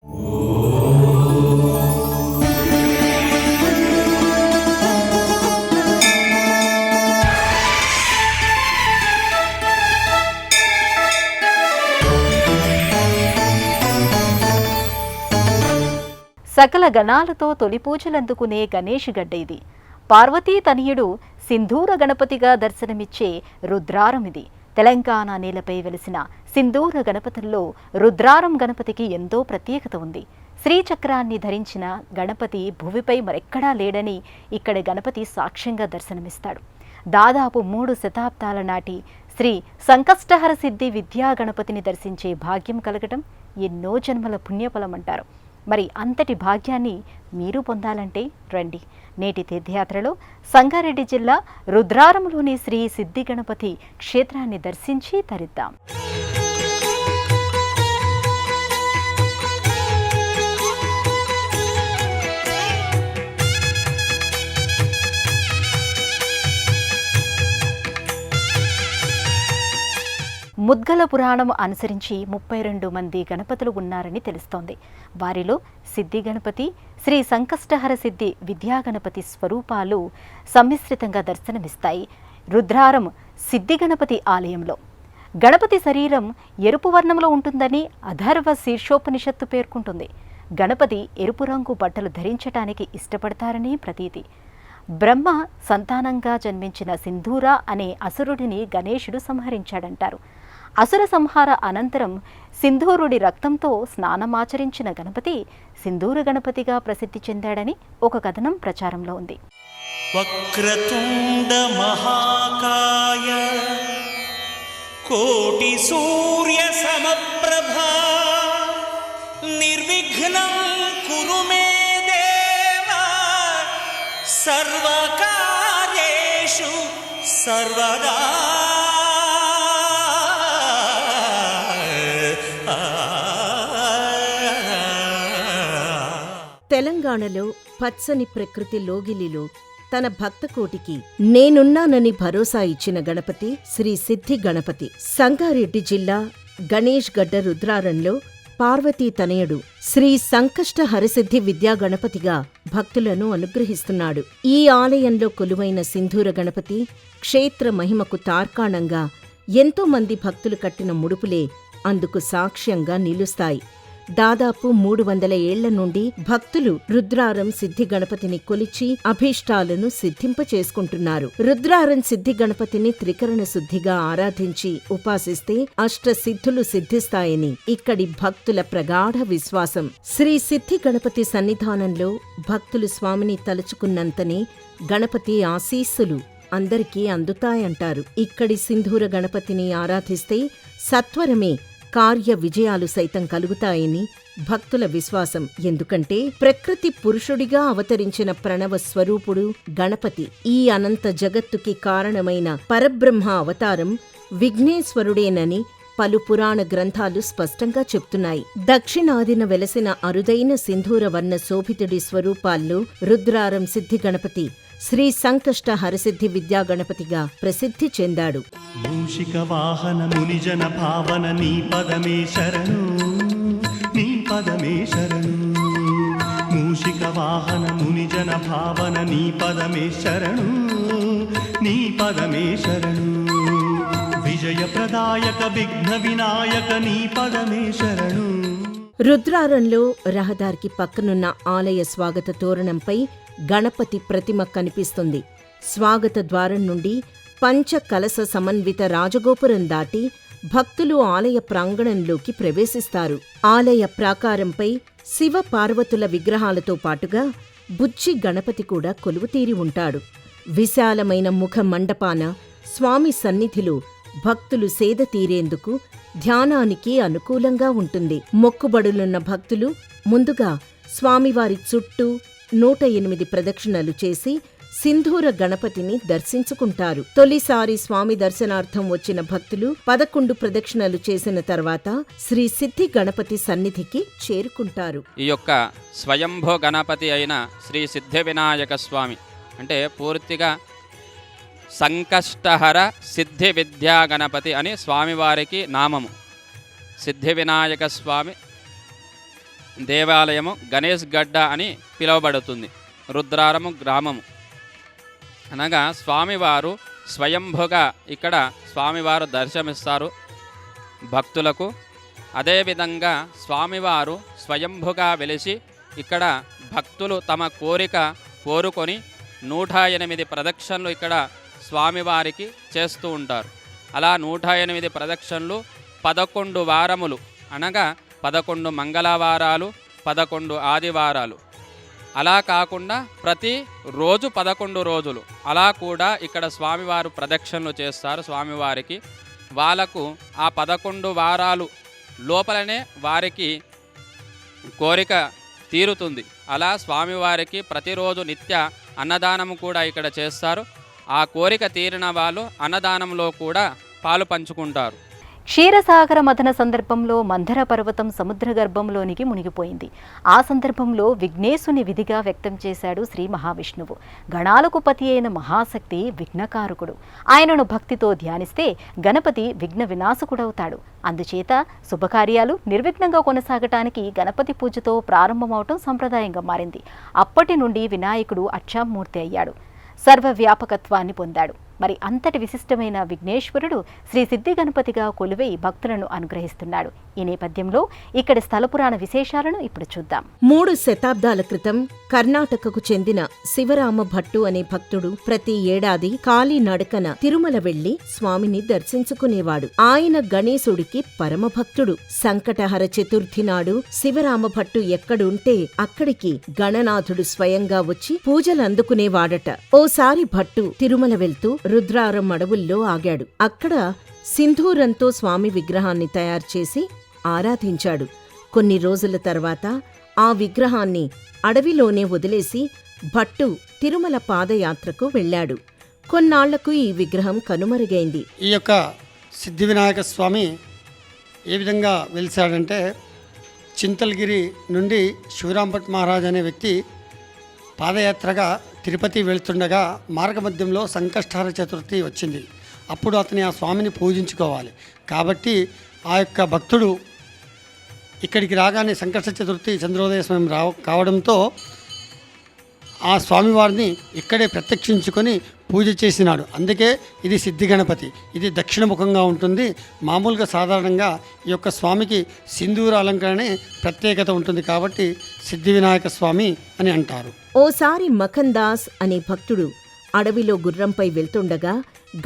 సకల గణాలతో తొలి పూజలందుకునే గణేష్ గడ్డ ఇది. పార్వతీ తనయుడు సింధూర గణపతిగా దర్శనమిచ్చే రుద్రారం ఇది. తెలంగాణ నేలపై వెలిసిన సింధూర గణపతుల్లో రుద్రారం గణపతికి ఎంతో ప్రత్యేకత ఉంది. శ్రీచక్రాన్ని ధరించిన గణపతి భువిపై మరెక్కడా లేడని ఇక్కడి గణపతి సాక్ష్యంగా దర్శనమిస్తాడు. దాదాపు 3 శతాబ్దాల నాటి శ్రీ సంకష్టహర సిద్ధి విద్యా గణపతిని దర్శించే భాగ్యం కలగటం ఎన్నో జన్మల పుణ్యఫలమంటారు. మరి అంతటి భాగ్యాన్ని మీరు పొందాలంటే రండి. నేటి తీర్థయాత్రలో సంగారెడ్డి జిల్లా రుద్రారంలోని శ్రీ సిద్ధి గణపతి క్షేత్రాన్ని దర్శించి తరిద్దాం. ముద్గల పురాణం అనుసరించి 32 మంది గణపతులు ఉన్నారని తెలుస్తోంది. వారిలో సిద్ధి గణపతి, శ్రీ సంకష్టహర సిద్ధి విద్యా గణపతి స్వరూపాలు సమ్మిశ్రితంగా దర్శనమిస్తాయి. రుద్రారం సిద్ధి గణపతి ఆలయంలో గణపతి శరీరం ఎరుపు వర్ణంలో ఉంటుందని అథర్వ శీర్షోపనిషత్తు పేర్కొంటుంది. గణపతి ఎరుపు రంగు బట్టలు ధరించటానికి ఇష్టపడతారని ప్రతీతి. బ్రహ్మ సంతానంగా జన్మించిన సింధూర అనే అసురుడిని గణేశుడు సంహరించాడంటారు. అసుర సంహార అనంతరం సింధూరుడి రక్తంతో స్నానమాచరించిన గణపతి సింధూర గణపతిగా ప్రసిద్ధి చెందాడని ఒక కథనం ప్రచారంలో ఉంది. వక్రతుండ మహాకాయ కోటి సూర్య సమప్రభా నిర్విఘ్నం కురు మే దేవా సర్వకార్యేషు సర్వదా. తెలంగాణలో పచ్చని ప్రకృతి లోగిలిలో తన భక్తకోటికి నేనున్నానని భరోసా ఇచ్చిన గణపతి శ్రీ సిద్ధి గణపతి. సంగారెడ్డి జిల్లా గణేష్ గడ్డ రుద్రారంలో పార్వతీ తనయుడు శ్రీ సంకష్ట హరసిద్ధి విద్యా గణపతిగా భక్తులను అనుగ్రహిస్తున్నాడు. ఈ ఆలయంలో కొలువైన సింధూర గణపతి క్షేత్ర మహిమకు తార్కాణంగా ఎంతో మంది భక్తులు కట్టిన ముడుపులే అందుకు సాక్ష్యంగా నిలుస్తాయి. దాదాపు 300 ఏళ్ల నుండి భక్తులు రుద్రారం సిద్ధి గణపతిని కొలిచి అభీష్టాలను సిద్ధింపచేసుకుంటున్నారు. రుద్రారం సిద్ధి గణపతిని త్రికరణ శుద్ధిగా ఆరాధించి ఉపాసిస్తే అష్టసిద్ధులు సిద్ధిస్తాయని ఇక్కడి భక్తుల ప్రగాఢ విశ్వాసం. శ్రీ సిద్ధి గణపతి సన్నిధానంలో భక్తులు స్వామిని తలుచుకున్నంతనే గణపతి ఆశీస్సులు అందరికీ అందుతాయంటారు. ఇక్కడి సింధూర గణపతిని ఆరాధిస్తే సత్వరమే కార్య విజయాలు సైతం కలుగుతాయని భక్తుల విశ్వాసం. ఎందుకంటే ప్రకృతి పురుషుడిగా అవతరించిన ప్రణవ స్వరూపుడు గణపతి. ఈ అనంత జగత్తుకి కారణమైన పరబ్రహ్మ అవతారం విఘ్నేశ్వరుడేనని పలు పురాణ గ్రంథాలు స్పష్టంగా చెప్తున్నాయి. దక్షిణాదిన వెలసిన అరుదైన సింధూర వర్ణ శోభితుడి స్వరూపాల్లో రుద్రారం సిద్ధి గణపతి శ్రీ సంకష్ట హరసిద్ధి విద్యా గణపతిగా ప్రసిద్ధి చెందాడు. మూషిక వాహన మునిజన భావన నీ పదమే శరణు, నీ పదమే శరణు. మూషిక వాహన మునిజన భావన నీ పదమే శరణు, నీ పదమే శరణు. విజయ ప్రదాయక విఘ్న వినాయక నీ పదమే శరణు. రుద్రారంలో రహదారికి పక్కనున్న ఆలయ స్వాగత తోరణంపై గణపతి ప్రతిమ కనిపిస్తుంది. స్వాగత ద్వారం నుండి పంచ కలస సమన్విత రాజగోపురం దాటి భక్తులు ఆలయ ప్రాంగణంలోకి ప్రవేశిస్తారు. ఆలయ ప్రాకారంపై శివ పార్వతుల విగ్రహాలతో పాటుగా బుచ్చి గణపతి కూడా కొలువుతీరి ఉంటాడు. విశాలమైన ముఖ మండపాన స్వామి సన్నిధిలో భక్తులు సేద తీరేందుకు ధ్యానానికి అనుకూలంగా ఉంటుంది. మొక్కుబడులున్న భక్తులు ముందుగా స్వామివారి చుట్టూ 108 ప్రదక్షిణలు చేసి సింధూర గణపతిని దర్శించుకుంటారు. తొలిసారి స్వామి దర్శనార్థం వచ్చిన భక్తులు 11 ప్రదక్షిణలు చేసిన తర్వాత శ్రీ సిద్ధి గణపతి సన్నిధికి చేరుకుంటారు. ఈ యొక్క స్వయంభో గణపతి అయిన శ్రీ సిద్ధి వినాయక స్వామి అంటే పూర్తిగా సంకష్టహర సిద్ధి విద్యా గణపతి అని స్వామివారికి నామము. సిద్ధి వినాయక స్వామి దేవాలయము గణేష్ గడ్డ అని పిలువబడుతుంది. రుద్రారము గ్రామము అనగా స్వామివారు స్వయంభుగా ఇక్కడ స్వామివారు దర్శనమిస్తారు భక్తులకు. అదేవిధంగా స్వామివారు స్వయంభుగా వెలిసి ఇక్కడ భక్తులు తమ కోరిక కోరుకొని 108 ప్రదక్షిణలు ఇక్కడ స్వామివారికి చేస్తూ ఉంటారు. అలా 108 ప్రదక్షిణలు 11 వారములు అనగా 11 మంగళవారాలు, 11 ఆదివారాలు, అలా కాకుండా ప్రతి రోజు 11 రోజులు అలా కూడా ఇక్కడ స్వామివారు ప్రదక్షిణలు చేస్తారు. స్వామివారికి వాళ్ళకు ఆ 11 వారాలు లోపలనే వారికి కోరిక తీరుతుంది. అలా స్వామివారికి ప్రతిరోజు నిత్య అన్నదానము కూడా ఇక్కడ చేస్తారు. ఆ కోరిక తీరిన వాళ్ళు అన్నదానంలో కూడా పాలు పంచుకుంటారు. క్షీరసాగర మథన సందర్భంలో మందర పర్వతం సముద్ర గర్భంలోనికి మునిగిపోయింది. ఆ సందర్భంలో విఘ్నేశుని విధిగా వ్యక్తం చేశాడు శ్రీ మహావిష్ణువు. గణాలకు పతి అయిన మహాశక్తి విఘ్నకారకుడు. ఆయనను భక్తితో ధ్యానిస్తే గణపతి విఘ్న వినాశకుడవుతాడు. అందుచేత శుభకార్యాలు నిర్విఘ్నంగా కొనసాగటానికి గణపతి పూజతో ప్రారంభమవటం సంప్రదాయంగా మారింది. అప్పటి నుండి వినాయకుడు అక్షామూర్తి అయ్యాడు, సర్వవ్యాపకత్వాన్ని పొందాడు. మరి అంతటి విశిష్టమైన విఘ్నేశ్వరుడు శ్రీ సిద్ధి గణపతిగా కొలువై భక్తులను అనుగ్రహిస్తున్నాడు. ఈ నేపథ్యంలో ఇక్కడి స్థలపురాణ విశేషాలను ఇప్పుడు చూద్దాం. 3 శతాబ్దాల క్రితం కర్ణాటకకు చెందిన శివరామ భట్టు అనే భక్తుడు ప్రతి ఏడాది కాలినడకన తిరుమల వెళ్లి స్వామిని దర్శించుకునేవాడు. ఆయన గణేశుడికి పరమభక్తుడు. సంకటహర చతుర్థి నాడు శివరామ భట్టు ఎక్కడుంటే అక్కడికి గణనాథుడు స్వయంగా వచ్చి పూజలందుకునేవాడట. ఓసారి భట్టు తిరుమల వెళ్తూ రుద్రారం అడవుల్లో ఆగాడు. అక్కడ సింధూరంతో స్వామి విగ్రహాన్ని తయారుచేసి ఆరాధించాడు. కొన్ని రోజుల తర్వాత ఆ విగ్రహాన్ని అడవిలోనే వదిలేసి భట్టు తిరుమల పాదయాత్రకు వెళ్ళాడు. కొన్నాళ్లకు ఈ విగ్రహం కనుమరుగైంది. ఈ యొక్క సిద్ధి వినాయక స్వామి ఏ విధంగా వెలిశాడంటే, చింతలగిరి నుండి శివరాంభట్ మహారాజ్ అనే వ్యక్తి పాదయాత్రగా తిరుపతి వెళ్తుండగా మార్గమధ్యంలో సంకష్టహర చతుర్థి వచ్చింది. అప్పుడు అతని ఆ స్వామిని పూజించుకోవాలి. కాబట్టి ఆ యొక్క భక్తుడు ఇక్కడికి రాగానే సంకష్ట చతుర్థి చంద్రోదయ సమయం కావడంతో ఆ స్వామివారిని ఇక్కడే ప్రత్యక్షించుకొని పూజ చేసినాడు. అందుకే ఇది సిద్ధి గణపతి. ఇది దక్షిణముఖంగా ఉంటుంది. మామూలుగా సాధారణంగా ఈ యొక్క స్వామికి సింధూర అలంకరణే ప్రత్యేకత ఉంటుంది. కాబట్టి సిద్ధి వినాయక స్వామి అని అంటారు. ఓసారి మఖన్ దాస్ అనే భక్తుడు అడవిలో గుర్రంపై వెళ్తుండగా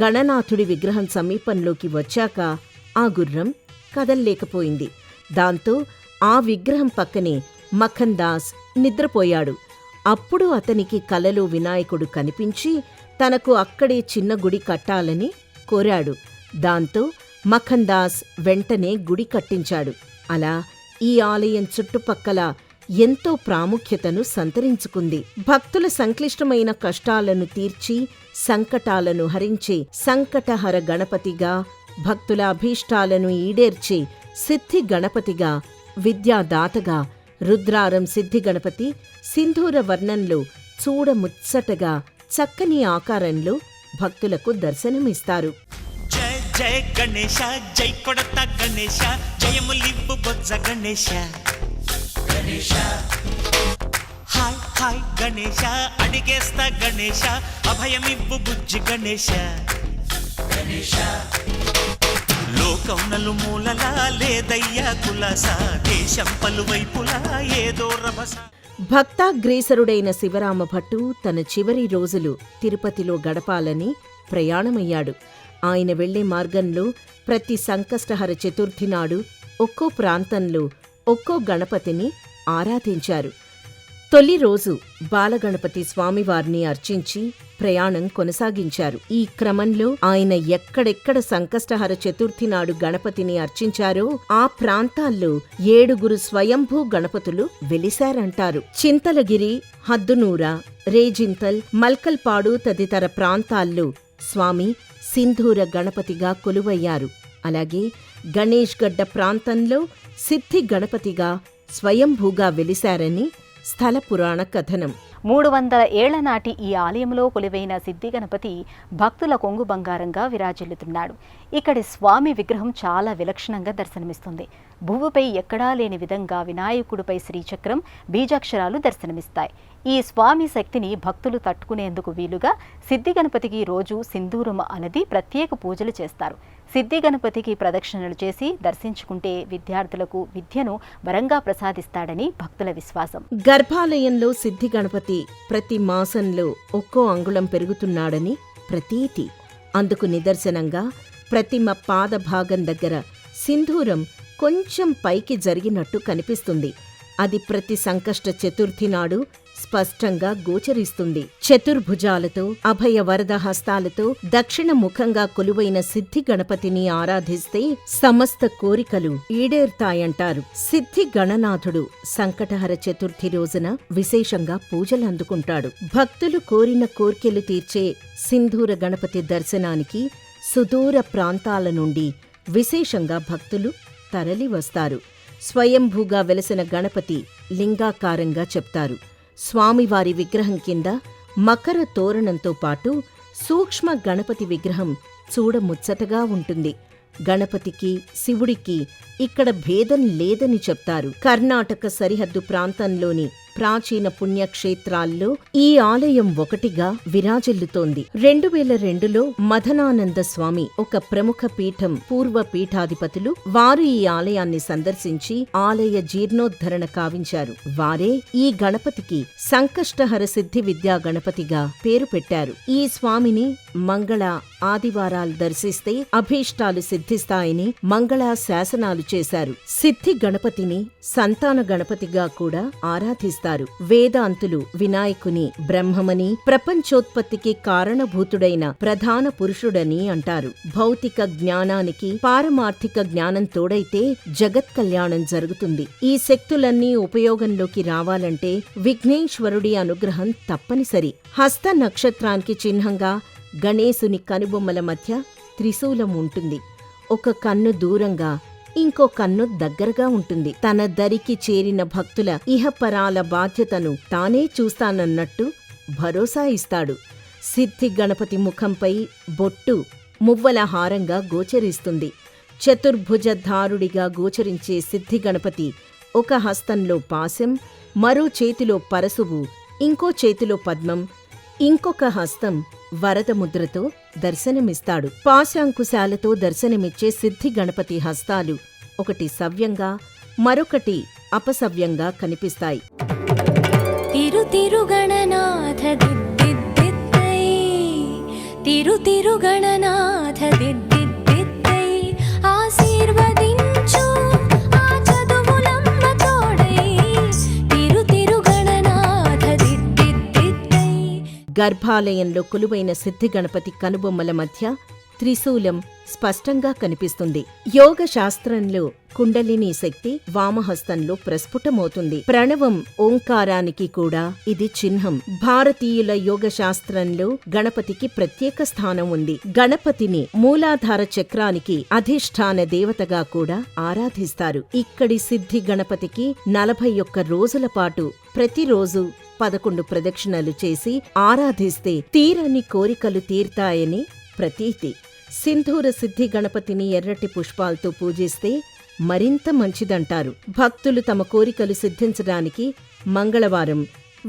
గణనాథుడి విగ్రహం సమీపంలోకి వచ్చాక ఆ గుర్రం కదల్లేకపోయింది. దాంతో ఆ విగ్రహం పక్కనే మఖన్ దాస్ నిద్రపోయాడు. అప్పుడు అతనికి కలలో వినాయకుడు కనిపించి తనకు అక్కడే చిన్న గుడి కట్టాలని కోరాడు. దాంతో మఖన్ దాస్ వెంటనే గుడి కట్టించాడు. అలా ఈ ఆలయం చుట్టుపక్కల ఎంతో ప్రాముఖ్యతను సంతరించుకుంది. భక్తుల సంక్లిష్టమైన కష్టాలను తీర్చి సంకటాలను హరించే సంకటహర గణపతిగా, భక్తుల అభీష్టాలను ఈడేర్చే సిద్ధి గణపతిగా, విద్యాదాతగా రుద్రారం సిద్ధి గణపతి సింధూర వర్ణంలో చూడముచ్చటగా చక్కని ఆకారంలో భక్తులకు దర్శనమిస్తారు. జయ జయ గణేశ, జై కొడత గణేశ, జయములివ్వు బొజ్జ గణేశ. హాయ్ హాయ్ గణేశ, అడిగేస్తా గణేశ, అభయమివ్వు బుజ్జి గణేశ. లోకం నలుమూలలా లేదయ్యా కులాస, దేశం పలువైపులా ఏదో రభస. భక్తాగ్రేసరుడైన శివరామ భట్టు తన చివరి రోజులు తిరుపతిలో గడపాలని ప్రయాణమయ్యాడు. ఆయన వెళ్లే మార్గంలో ప్రతి సంకష్టహర చతుర్థి నాడు ఒక్కో ప్రాంతంలో ఒక్కో గణపతిని ఆరాధించారు. తొలి రోజు బాలగణపతి స్వామివారిని అర్చించి ప్రయాణం కొనసాగించారు. ఈ క్రమంలో ఆయన ఎక్కడెక్కడ సంకష్టహర చతుర్థి నాడు గణపతిని అర్చించారో ఆ ప్రాంతాల్లో 7 స్వయంభూ గణపతులు వెలిశారంటారు. చింతలగిరి, హద్దునూర, రేజింతల్, మల్కల్పాడు తదితర ప్రాంతాల్లో స్వామి సింధూర గణపతిగా కొలువయ్యారు. అలాగే గణేష్ గడ్డ ప్రాంతంలో సిద్ధి గణపతిగా స్వయంభూగా వెలిశారని స్థల పురాణ కథనం. 300 ఏళ్ల నాటి ఈ ఆలయంలో కొలువైన సిద్ధి గణపతి భక్తుల కొంగు బంగారంగా విరాజిల్లుతున్నాడు. ఇక్కడి స్వామి విగ్రహం చాలా విలక్షణంగా దర్శనమిస్తుంది. భూమిపై ఎక్కడా లేని విధంగా వినాయకుడిపై శ్రీచక్రం, బీజాక్షరాలు దర్శనమిస్తాయి. ఈ స్వామి శక్తిని భక్తులు తట్టుకునేందుకు వీలుగా సిద్ధి గణపతికి రోజు సింధూరం అలది ప్రత్యేక పూజలు చేస్తారు. సిద్ధి గణపతికి ప్రదక్షిణలు చేసి దర్శించుకుంటే విద్యార్థులకు విద్యను వరంగా ప్రసాదిస్తాడని భక్తుల విశ్వాసం. గర్భాలయంలో సిద్ధి గణపతి ప్రతి మాసంలో ఒక్కో అంగుళం పెరుగుతున్నాడని ప్రతీతి. అందుకు నిదర్శనంగా ప్రతిమ పాద భాగం దగ్గర సింధూరం కొంచెం పైకి జరిగినట్టు కనిపిస్తుంది. అది ప్రతి సంకష్ట చతుర్థి నాడు స్పష్టంగా గోచరిస్తుంది. చతుర్భుజాలతో, అభయ వరద హస్తాలతో దక్షిణ ముఖంగా కొలువైన సిద్ధి గణపతిని ఆరాధిస్తే సమస్త కోరికలు ఈడేరుతాయంటారు. సిద్ధి గణనాథుడు సంకటహర చతుర్థి రోజున విశేషంగా పూజలు అందుకుంటాడు. భక్తులు కోరిన కోర్కెలు తీర్చే సింధూర గణపతి దర్శనానికి సుదూర ప్రాంతాల నుండి విశేషంగా భక్తులు తరలి వస్తారు. స్వయంభూగా వెలసిన గణపతి లింగాకారంగా చెప్తారు. స్వామివారి విగ్రహం కింద మకర తోరణంతో పాటు సూక్ష్మ గణపతి విగ్రహం చూడముచ్చటగా ఉంటుంది. గణపతికి, శివుడికి ఇక్కడ భేదం లేదని చెప్తారు. కర్ణాటక సరిహద్దు ప్రాంతంలోని ప్రాచీన పుణ్యక్షేత్రాల్లో ఈ ఆలయం ఒకటిగా విరాజిల్లుతోంది. 2002లో మదనానంద స్వామి, ఒక ప్రముఖ పీఠం పూర్వ పీఠాధిపతులు, వారు ఈ ఆలయాన్ని సందర్శించి ఆలయ జీర్ణోద్ధరణ కావించారు. వారే ఈ గణపతికి సంకష్టహర సిద్ధి విద్యా గణపతిగా పేరు పెట్టారు. ఈ స్వామిని మంగళ ఆదివారాలు దర్శిస్తే అభీష్టాలు సిద్ధిస్తాయని మంగళ శాసనాలు చేశారు. సిద్ధి గణపతిని సంతాన గణపతిగా కూడా ఆరాధిస్తారు. వేదాంతులు వినాయకుని బ్రహ్మమని, ప్రపంచోత్పత్తికి కారణభూతుడైన ప్రధాన పురుషుడని అంటారు. భౌతిక జ్ఞానానికి పారమార్థిక జ్ఞానం తోడైతే జగత్ కళ్యాణం జరుగుతుంది. ఈ శక్తులన్నీ ఉపయోగంలోకి రావాలంటే విఘ్నేశ్వరుడి అనుగ్రహం తప్పనిసరి. హస్త నక్షత్రానికి చిహ్నంగా గణేశుని కనుబొమ్మల మధ్య త్రిశూలం ఉంటుంది. ఒక కన్ను దూరంగా, ఇంకో కన్ను దగ్గరగా ఉంటుంది. తన దరికి చేరిన భక్తుల ఇహపరాల బాధ్యతను తానే చూస్తానన్నట్టు భరోసా ఇస్తాడు. సిద్ధి గణపతి ముఖంపై బొట్టు మువ్వల హారంగా గోచరిస్తుంది. చతుర్భుజధారుడిగా గోచరించే సిద్ధి గణపతి ఒక హస్తంలో పాశం, మరో చేతిలో పరశువు, ఇంకో చేతిలో పద్మం, ఇంకొక హస్తం వరదముద్రతో దర్శనమిస్తాడు. పాశాంకుశాలతో దర్శనమిచ్చే సిద్ధి గణపతి హస్తాలు ఒకటి సవ్యంగా, మరొకటి అపసవ్యంగా కనిపిస్తాయి. తిరుగణనాథ దిద్దిద్దిద్దై, తిరుగణనాథ దిద్దిద్దిద్దై, ఆశీర్వదించు ఆ చదువులమ్మ తోడై, తిరుగణనాథ దిద్దిద్దిద్దై. గర్భాలయంలో కొలువైన సిద్ధి గణపతి కనుబొమ్మల మధ్య త్రిశూలం స్పష్టంగా కనిపిస్తుంది. యోగ శాస్త్రంలో కుండలిని శక్తి వామహస్తంలో ప్రస్ఫుటమవుతుంది. ప్రణవం ఓంకారానికి కూడా ఇది చిహ్నం. భారతీయుల యోగ శాస్త్రంలో గణపతికి ప్రత్యేక స్థానం ఉంది. గణపతిని మూలాధార చక్రానికి అధిష్టాన దేవతగా కూడా ఆరాధిస్తారు. ఇక్కడి సిద్ధి గణపతికి 41 రోజుల పాటు ప్రతిరోజు 11 ప్రదక్షిణలు చేసి ఆరాధిస్తే తీరని కోరికలు తీర్తాయని ప్రతీతి. సింధూర సిద్ధి గణపతిని ఎర్రటి పుష్పాలతో పూజిస్తే మరింత మంచిదంటారు. భక్తులు తమ కోరికలు సిద్ధించడానికి మంగళవారం,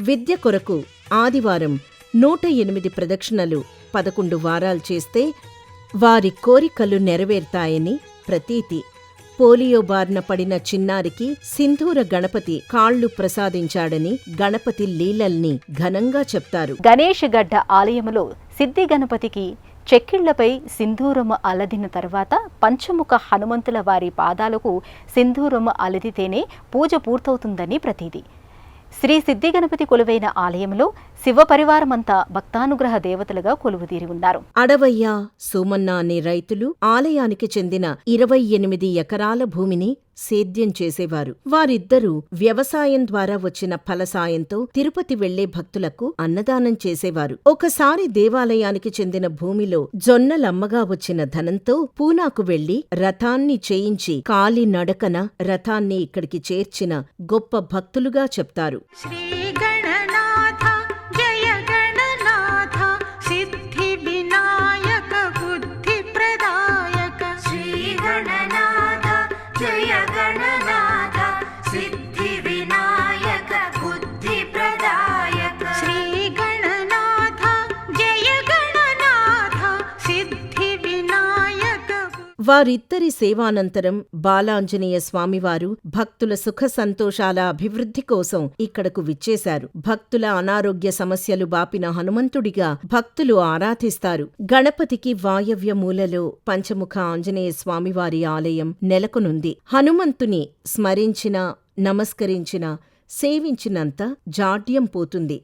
విద్య కొరకు ఆదివారం 108 ప్రదక్షిణలు 11 వారాలు చేస్తే వారి కోరికలు నెరవేరుతాయని ప్రతీతి. పోలియో బారిన పడిన చిన్నారికి సింధూర గణపతి కాళ్లు ప్రసాదించాడని గణపతి లీలల్ని ఘనంగా చెప్తారు. గణేష్ గడ్డ ఆలయములో సిద్ధి గణపతికి చెక్కిళ్లపై సింధూరము అలదిన తర్వాత పంచముఖ హనుమంతుల వారి పాదాలకు సింధూరము అలదితేనే పూజ పూర్తవుతుందని ప్రతీది. శ్రీ సిద్ధి గణపతి కొలువైన ఆలయంలో శివ పరివారమంతా భక్తానుగ్రహ దేవతలుగా కొలువుదీరి ఉన్నారు. అడవయ్య, సోమన్న అనే రైతులు ఆలయానికి చెందిన 28 ఎకరాల భూమిని సేద్యం చేసేవారు. వారిద్దరూ వ్యవసాయం ద్వారా వచ్చిన ఫలసాయంతో తిరుపతి వెళ్లే భక్తులకు అన్నదానం చేసేవారు. ఒకసారి దేవాలయానికి చెందిన భూమిలో జొన్నలమ్మగా వచ్చిన ధనంతో పూనాకు వెళ్లి రథాన్ని చేయించి కాలి నడకన రథాన్ని ఇక్కడికి చేర్చిన గొప్ప భక్తులుగా చెప్తారు. వారిద్దరి సేవానంతరం బాలాంజనేయ స్వామివారు భక్తుల సుఖ సంతోషాల అభివృద్ధి కోసం ఇక్కడకు విచ్చేశారు. భక్తుల అనారోగ్య సమస్యలు బాపిన హనుమంతుడిగా భక్తులు ఆరాధిస్తారు. గణపతికి వాయవ్య మూలలో పంచముఖ ఆంజనేయ స్వామివారి ఆలయం నెలకొనుంది. హనుమంతుని స్మరించిన, నమస్కరించిన, సేవించినంత జాడ్యం పోతుంది.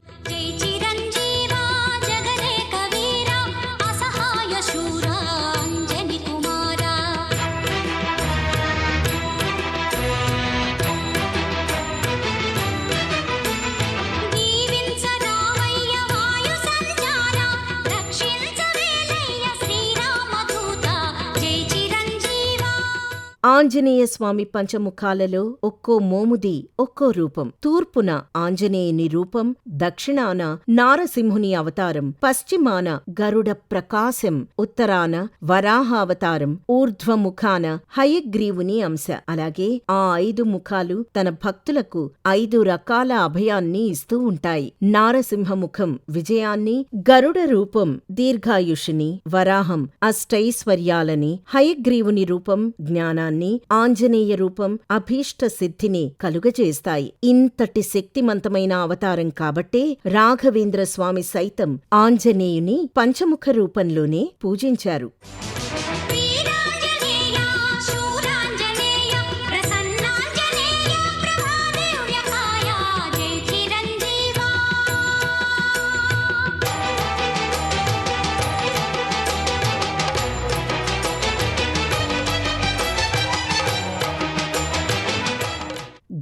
ఆంజనేయ స్వామి పంచముఖాలలో ఒక్కో మోముది ఒక్కో రూపం. తూర్పున ఆంజనేయుని రూపం, దక్షిణాన నారసింహుని అవతారం, పశ్చిమాన గరుడ ప్రకాశం, ఉత్తరాన వరాహ అవతారం, ఊర్ధ్వముఖాన హయగ్రీవుని అంశ. అలాగే ఆ 5 ముఖాలు తన భక్తులకు 5 రకాల అభయాన్ని ఇస్తూ ఉంటాయి. నారసింహముఖం విజయాన్ని, గరుడ రూపం దీర్ఘాయుషుని, వరాహం అష్టైశ్వర్యాలని, హయగ్రీవుని రూపం జ్ఞానాన్ని, ఆంజనేయ రూపం అభీష్ట సిద్ధిని కలుగజేస్తాయి. ఇంతటి శక్తిమంతమైన అవతారం కాబట్టే రాఘవేంద్ర స్వామి సైతం ఆంజనేయుని పంచముఖ రూపంలోనే పూజించారు.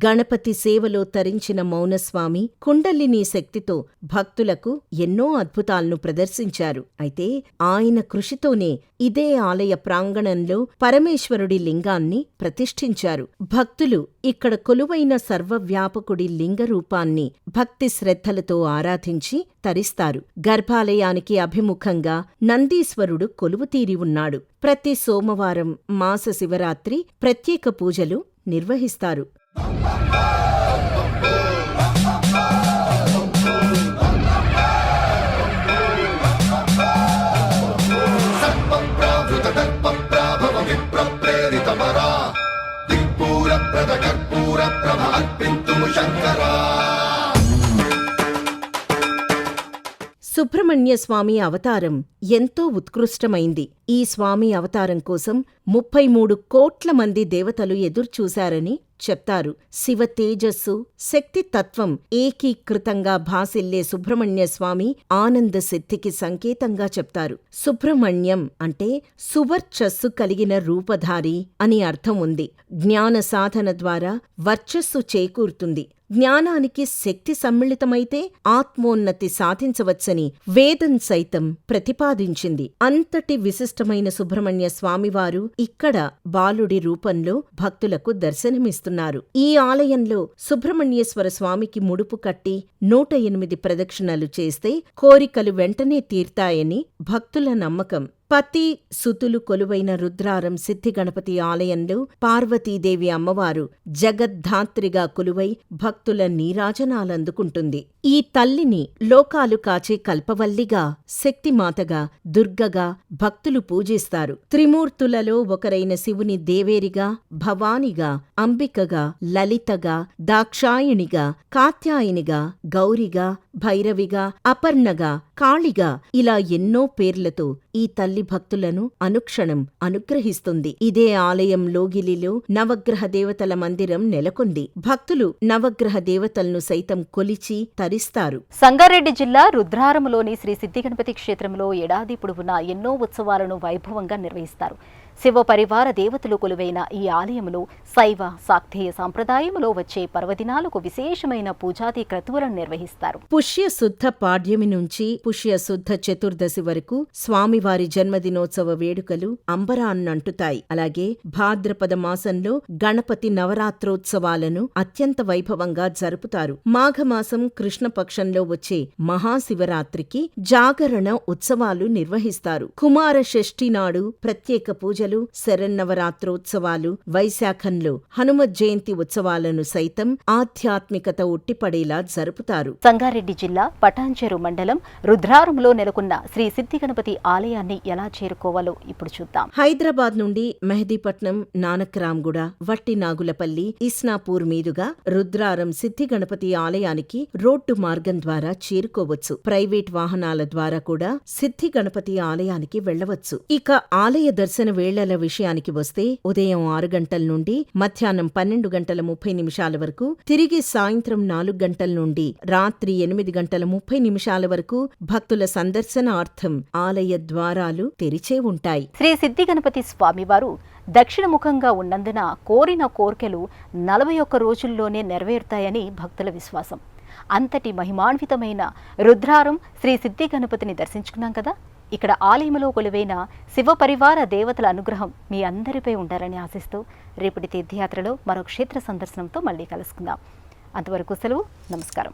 గణపతి సేవలో తరించిన మౌనస్వామి కుండలిని శక్తితో భక్తులకు ఎన్నో అద్భుతాలను ప్రదర్శించారు. అయితే ఆయన కృషితోనే ఇదే ఆలయ ప్రాంగణంలో పరమేశ్వరుడి లింగాన్ని ప్రతిష్ఠించారు. భక్తులు ఇక్కడ కొలువైన సర్వవ్యాపకుడి లింగ రూపాన్ని భక్తి శ్రద్ధలతో ఆరాధించి తరిస్తారు. గర్భాలయానికి అభిముఖంగా నందీశ్వరుడు కొలువుతీరి ఉన్నాడు. ప్రతి సోమవారం మాస శివరాత్రి ప్రత్యేక పూజలు నిర్వహిస్తారు. సుబ్రహ్మణ్య స్వామి అవతారం ఎంతో ఉత్కృష్టమైంది. ఈ స్వామి అవతారం కోసం 33 కోట్ల మంది దేవతలు ఎదుర్చూశారని చెప్తారు. శివ తేజస్సు, శక్తి తత్వం ఏకీకృతంగా భాసిల్లే సుబ్రహ్మణ్య స్వామి ఆనంద సిద్ధికి సంకేతంగా చెప్తారు. సుబ్రహ్మణ్యం అంటే సువర్చస్సు కలిగిన రూపధారి అని అర్థం ఉంది. జ్ఞాన సాధన ద్వారా వర్చస్సు చేకూరుతుంది. జ్ఞానానికి శక్తి సమ్మిళితమైతే ఆత్మోన్నతి సాధించవచ్చని వేదం సైతం ప్రతిపాదించింది. అంతటి విశిష్టమైన సుబ్రహ్మణ్య స్వామివారు ఇక్కడ బాలుడి రూపంలో భక్తులకు దర్శనమిస్తున్నారు. ఈ ఆలయంలో సుబ్రహ్మణ్యేశ్వర స్వామికి ముడుపు కట్టి 108 ప్రదక్షిణలు చేస్తే కోరికలు వెంటనే తీర్తాయని భక్తుల నమ్మకం. పతి సుతులు కొలువైన రుద్రారం సిద్ధి గణపతి ఆలయంలో పార్వతీదేవి అమ్మవారు జగద్ధాత్రిగా కొలువై భక్తుల నీరాజనాలందుకుంటుంది. ఈ తల్లిని లోకాలు కాచే కల్పవల్లిగా, శక్తిమాతగా, దుర్గగా భక్తులు పూజిస్తారు. త్రిమూర్తులలో ఒకరైన శివుని దేవేరిగా, భవానిగా, అంబికగా, లలితగా, దాక్షాయిణిగా, కాత్యాయనిగా, గౌరిగా భైరవిగా, అపర్ణగా, కాళిగా ఇలా ఎన్నో పేర్లతో ఈ తల్లి భక్తులను అనుక్షణం అనుగ్రహిస్తుంది. ఇదే ఆలయం లోగిలిలో నవగ్రహ దేవతల మందిరం నెలకొంది. భక్తులు నవగ్రహ దేవతలను సైతం కొలిచి తరిస్తారు. సంగారెడ్డి జిల్లా రుద్రారములోని శ్రీ సిద్ధి గణపతి క్షేత్రంలో ఏడాది పొడవునా ఎన్నో ఉత్సవాలను వైభవంగా నిర్వహిస్తారు. శివ పరివార దేవతలు కొలువైన ఈ ఆలయంలో శైవ శాక్తేయ సాంప్రదాయంలో వచ్చే పర్వదినాలకు విశేషమైన పూజాది క్రతువులను నిర్వహిస్తారు. పుష్య శుద్ధ పాడ్యమి నుంచి పుష్య శుద్ధ చతుర్దశి వరకు స్వామివారి జన్మదినోత్సవ వేడుకలు అంబరాన్నంటుతాయి. అలాగే భాద్రపద మాసంలో గణపతి నవరాత్రోత్సవాలను అత్యంత వైభవంగా జరుపుతారు. మాఘమాసం కృష్ణపక్షంలో వచ్చే మహాశివరాత్రికి జాగరణ ఉత్సవాలు నిర్వహిస్తారు. కుమార షష్ఠి నాడు ప్రత్యేక పూజలు, శరన్నవరాత్రోత్సవాలు, వైశాఖంలో హనుమత్ జయంతి ఉత్సవాలను సైతం ఆధ్యాత్మికత ఉట్టిపడేలా జరుపుతారు. సంగారెడ్డి జిల్లా పటాన్చెరు మండలం రుద్రారంలో నెలకొన్న శ్రీ సిద్ధి గణపతి ఆలయాన్ని ఎలా చేరుకోవాలో ఇప్పుడు చూద్దాం. హైదరాబాద్ నుండి మెహదీపట్నం, నానక్రామ్గూడ, వట్టి నాగులపల్లి, ఇస్నాపూర్ మీదుగా రుద్రారం సిద్ధి గణపతి ఆలయానికి రోడ్డు మార్గం ద్వారా చేరుకోవచ్చు. ప్రైవేట్ వాహనాల ద్వారా కూడా సిద్ధి గణపతి ఆలయానికి వెళ్లవచ్చు. ఇక ఆలయ దర్శన వేళల విషయానికి వస్తే ఉదయం 6 గంటల నుండి మధ్యాహ్నం 12:30 వరకు, తిరిగి సాయంత్రం 4 గంటల నుండి రాత్రి 8:30 వరకు భక్తుల సందర్శనార్థం ఆలయ ద్వారాలు తెరిచే ఉంటాయి. శ్రీ సిద్ధి గణపతి స్వామివారు దక్షిణముఖంగా ఉన్నందున కోరిన కోర్కెలు 41 రోజుల్లోనే నెరవేరుతాయని భక్తుల విశ్వాసం. అంతటి మహిమాన్వితమైన రుద్రారం శ్రీ సిద్ధి గణపతిని దర్శించుకున్నాం కదా. ఇక్కడ ఆలయంలో కొలువైన శివ పరివార దేవతల అనుగ్రహం మీ అందరిపై ఉండాలని ఆశిస్తూ రేపటి తీర్థయాత్రలో మరో క్షేత్ర సందర్శనంతో మళ్ళీ కలుసుకుందాం. అంతవరకు సెలవు. నమస్కారం.